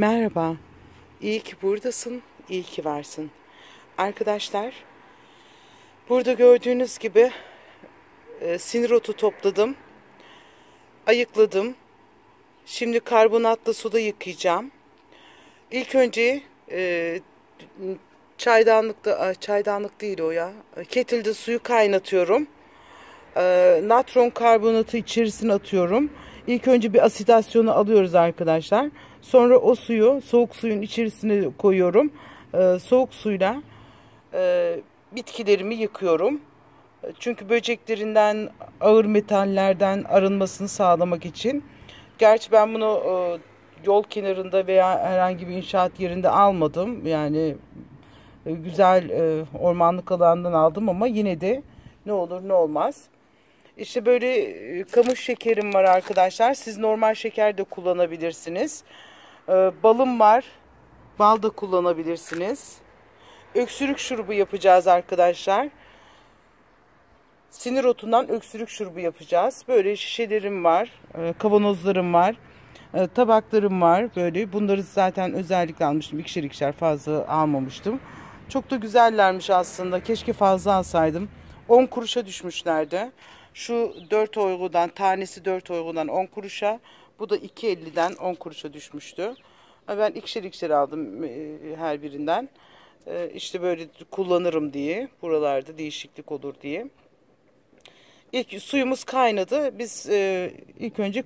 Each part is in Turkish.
Merhaba, iyi ki buradasın, iyi ki varsın. Arkadaşlar, burada gördüğünüz gibi sinir otu topladım, ayıkladım. Şimdi karbonatlı suda yıkayacağım. İlk önce çaydanlık değil o ya, kettle'da suyu kaynatıyorum. Natron karbonatı içerisine atıyorum. İlk önce bir asitasyonu alıyoruz arkadaşlar. Sonra o suyu soğuk suyun içerisine koyuyorum. Soğuk suyla bitkilerimi yıkıyorum. Çünkü böceklerinden, ağır metallerden arınmasını sağlamak için. Gerçi ben bunu yol kenarında veya herhangi bir inşaat yerinde almadım. Yani güzel ormanlık alandan aldım ama yine de ne olur ne olmaz. İşte böyle kamış şekerim var arkadaşlar. Siz normal şeker de kullanabilirsiniz. Balım var. Bal da kullanabilirsiniz. Öksürük şurubu yapacağız arkadaşlar. Sinir otundan öksürük şurubu yapacağız. Böyle şişelerim var. Kavanozlarım var. Tabaklarım var. Böyle bunları zaten özellikle almıştım. İkişer ikişer fazla almamıştım. Çok da güzellermiş aslında. Keşke fazla alsaydım. 10 kuruşa düşmüşlerdi. Şu 4 oygudan, tanesi 4 oygudan 10 kuruşa. Bu da 2.50'den 10 kuruşa düşmüştü. Ben ikişer ikişer aldım her birinden. İşte böyle kullanırım diye. Buralarda değişiklik olur diye. İlk suyumuz kaynadı. Biz ilk önce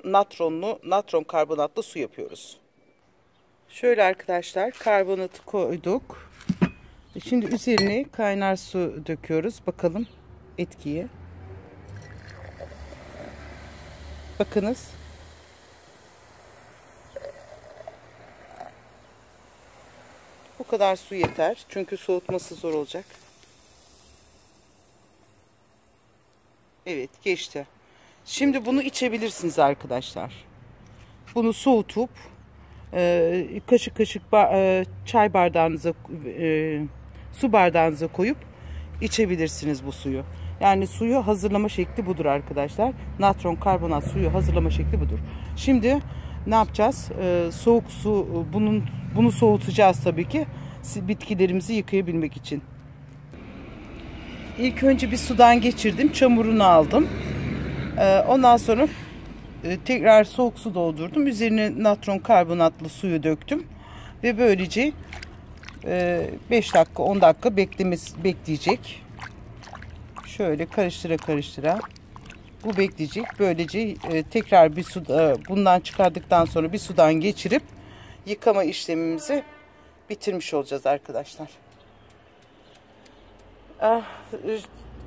natron karbonatlı su yapıyoruz. Şöyle arkadaşlar, karbonatı koyduk. Şimdi üzerine kaynar su döküyoruz. Bakalım etkiyi. Bakınız. Bu kadar su yeter. Çünkü soğutması zor olacak. Evet, geçti. Şimdi bunu içebilirsiniz arkadaşlar. Bunu soğutup kaşık kaşık çay bardağınıza, su bardağınıza koyup içebilirsiniz bu suyu. Yani suyu hazırlama şekli budur arkadaşlar. Natron karbonat suyu hazırlama şekli budur. Şimdi ne yapacağız? Soğuk su, bunu soğutacağız tabii ki bitkilerimizi yıkayabilmek için. İlk önce bir sudan geçirdim, çamurunu aldım. Ondan sonra tekrar soğuk su doldurdum. Üzerine natron karbonatlı suyu döktüm ve böylece 5 dakika 10 dakika bekleyecek. Şöyle karıştıra karıştıra bu bekleyecek. Böylece tekrar bir bundan çıkardıktan sonra bir sudan geçirip yıkama işlemimizi bitirmiş olacağız arkadaşlar.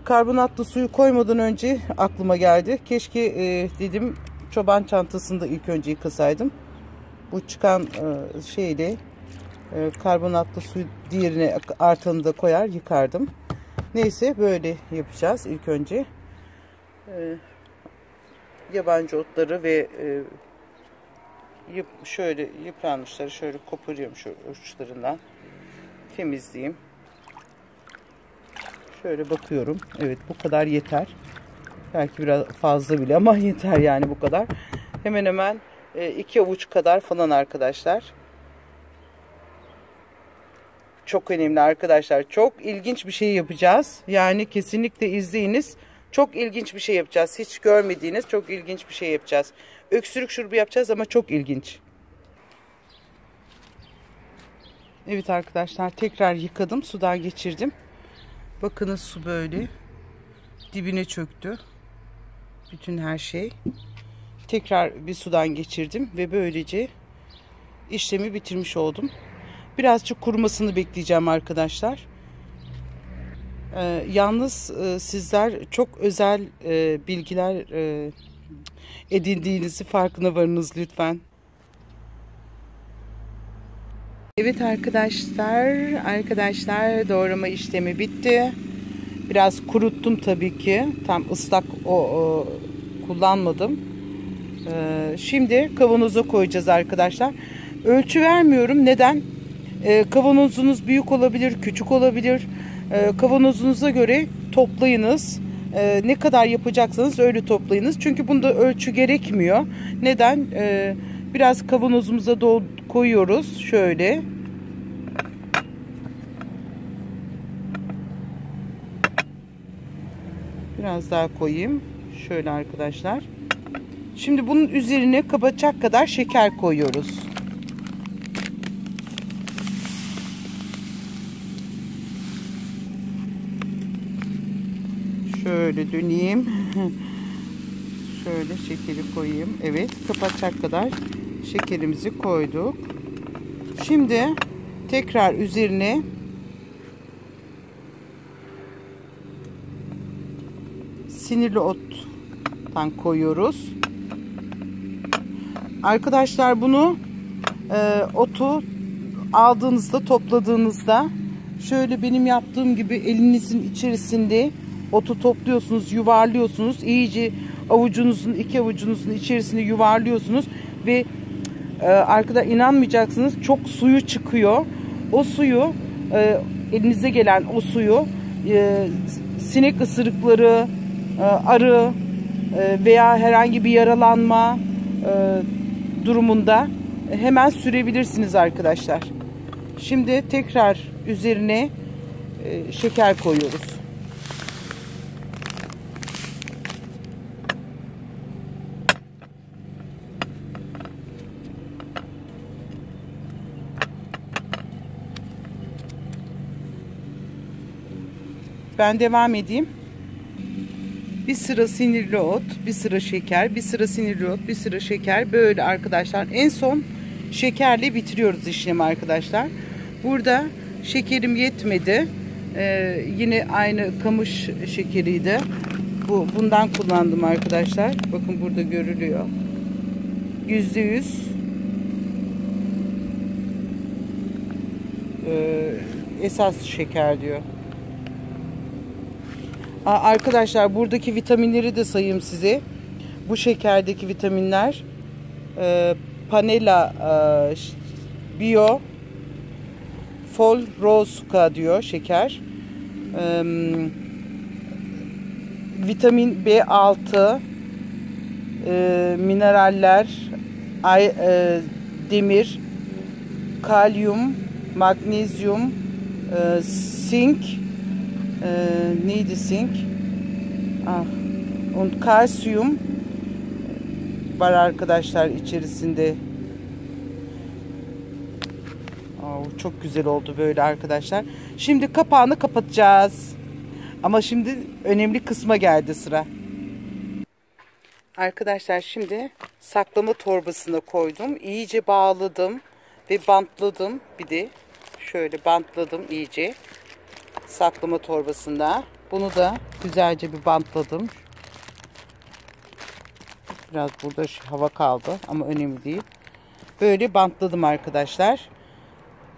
Karbonatlı suyu koymadan önce aklıma geldi. Keşke dedim çoban çantasında ilk önce yıkasaydım. Bu çıkan şeyle karbonatlı suyu diğerine artanı da koyar yıkardım. Neyse böyle yapacağız ilk önce. Yabancı otları ve şöyle yıpranmışları şöyle koparıyorum şu uçlarından. Temizleyeyim. Şöyle bakıyorum. Evet, bu kadar yeter. Belki biraz fazla bile ama yeter yani bu kadar. Hemen hemen 2 avuç kadar falan arkadaşlar. Çok önemli arkadaşlar. Çok ilginç bir şey yapacağız. Yani kesinlikle izleyiniz. Çok ilginç bir şey yapacağız. Hiç görmediğiniz çok ilginç bir şey yapacağız. Öksürük şurubu yapacağız ama çok ilginç. Evet arkadaşlar, tekrar yıkadım. Sudan geçirdim. Bakınız su böyle dibine çöktü. Bütün her şey. Tekrar bir sudan geçirdim ve böylece işlemi bitirmiş oldum. Birazcık kurumasını bekleyeceğim arkadaşlar. Yalnız sizler çok özel bilgiler edindiğinizi farkına varınız lütfen. Evet arkadaşlar doğrama işlemi bitti. Biraz kuruttum tabii ki. Tam ıslak kullanmadım. Şimdi kavanoza koyacağız arkadaşlar. Ölçü vermiyorum. Neden? Kavanozunuz büyük olabilir, küçük olabilir. Kavanozunuza göre toplayınız. Ne kadar yapacaksanız öyle toplayınız. Çünkü bunda ölçü gerekmiyor. Neden? Biraz kavanozumuza koyuyoruz. Şöyle. Biraz daha koyayım. Şöyle arkadaşlar. Şimdi bunun üzerine kapatacak kadar şeker koyuyoruz. Şöyle döneyim. Şöyle şekeri koyayım. Evet, kapatacak kadar şekerimizi koyduk. Şimdi tekrar üzerine sinirli ottan koyuyoruz. Arkadaşlar bunu otu aldığınızda, topladığınızda şöyle benim yaptığım gibi elinizin içerisinde otu topluyorsunuz, yuvarlıyorsunuz. İyice iki avucunuzun içerisinde yuvarlıyorsunuz ve arkada inanmayacaksınız, çok suyu çıkıyor. O suyu elinize gelen o suyu sinek ısırıkları, arı veya herhangi bir yaralanma durumunda hemen sürebilirsiniz arkadaşlar. Şimdi tekrar üzerine şeker koyuyoruz. Ben devam edeyim. Bir sıra sinirli ot, bir sıra şeker, bir sıra sinirli ot, bir sıra şeker. Böyle arkadaşlar. En son şekerle bitiriyoruz işlemi arkadaşlar. Burada şekerim yetmedi. Yine aynı kamış şekeriydi. Bundan kullandım arkadaşlar. Bakın burada görülüyor. %100 esas şeker diyor. Arkadaşlar buradaki vitaminleri de sayayım size. Bu şekerdeki vitaminler Panela Bio Fol Rosuka diyor şeker. Vitamin B6, mineraller, demir, kalyum, magnezyum, sink, neydi sink? Kalsiyum var arkadaşlar içerisinde. Çok güzel oldu böyle arkadaşlar. Şimdi kapağını kapatacağız. Ama şimdi önemli kısma geldi sıra. Arkadaşlar şimdi saklama torbasına koydum. İyice bağladım ve bantladım. Bir de şöyle bantladım iyice. Saklama torbasında. Bunu da güzelce bir bantladım. Biraz burada hava kaldı ama önemli değil. Böyle bantladım arkadaşlar.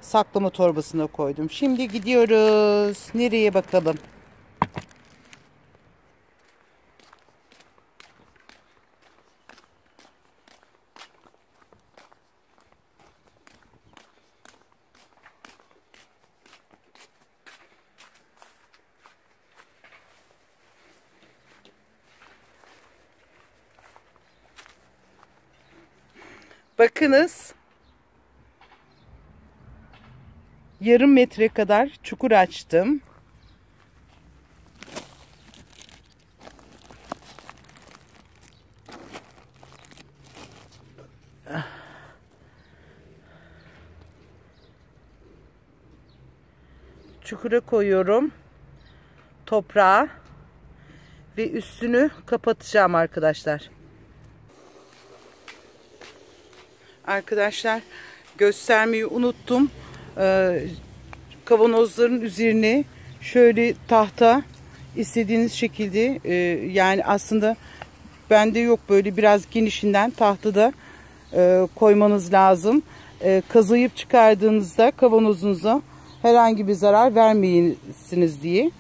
Saklama torbasına koydum. Şimdi gidiyoruz. Nereye bakalım? Bakınız. Yarım metre kadar çukur açtım. Çukura koyuyorum toprağı ve üstünü kapatacağım arkadaşlar. Arkadaşlar göstermeyi unuttum. Kavanozların üzerine şöyle tahta istediğiniz şekilde yani aslında bende yok, böyle biraz genişinden tahtada koymanız lazım. Kazıyıp çıkardığınızda kavanozunuza herhangi bir zarar vermeyesiniz diye.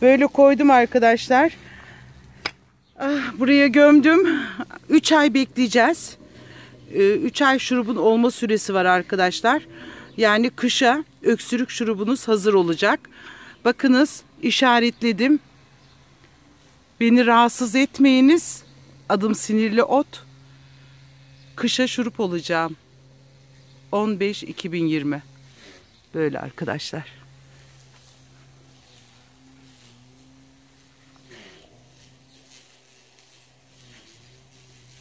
Böyle koydum arkadaşlar. Buraya gömdüm. 3 ay bekleyeceğiz. 3 ay şurubun olma süresi var arkadaşlar. Yani kışa öksürük şurubunuz hazır olacak. Bakınız işaretledim. Beni rahatsız etmeyiniz. Adım sinirli ot. kışa şurup olacağım. 15-2020. Böyle arkadaşlar.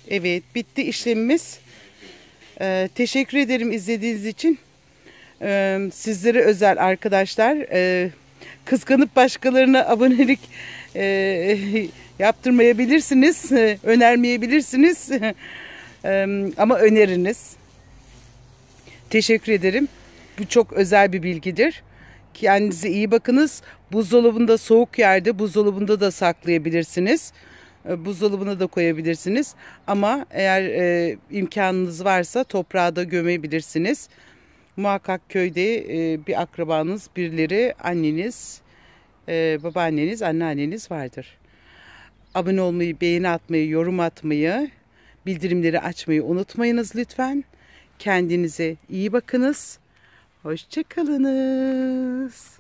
Evet, bitti işlemimiz. Teşekkür ederim izlediğiniz için. Sizlere özel arkadaşlar. Kıskanıp başkalarına abonelik yaptırmayabilirsiniz. Önermeyebilirsiniz. Ama öneriniz. Teşekkür ederim. Bu çok özel bir bilgidir. Kendinize iyi bakınız. Buzdolabında, soğuk yerde buzdolabında da saklayabilirsiniz. Buzdolabına da koyabilirsiniz. Ama eğer imkanınız varsa toprağa da gömebilirsiniz. Muhakkak köyde bir akrabanız, birileri, anneniz, babaanneniz, anneanneniz vardır. Abone olmayı, beğeni atmayı, yorum atmayı, bildirimleri açmayı unutmayınız lütfen. Kendinize iyi bakınız. Hoşça kalınız.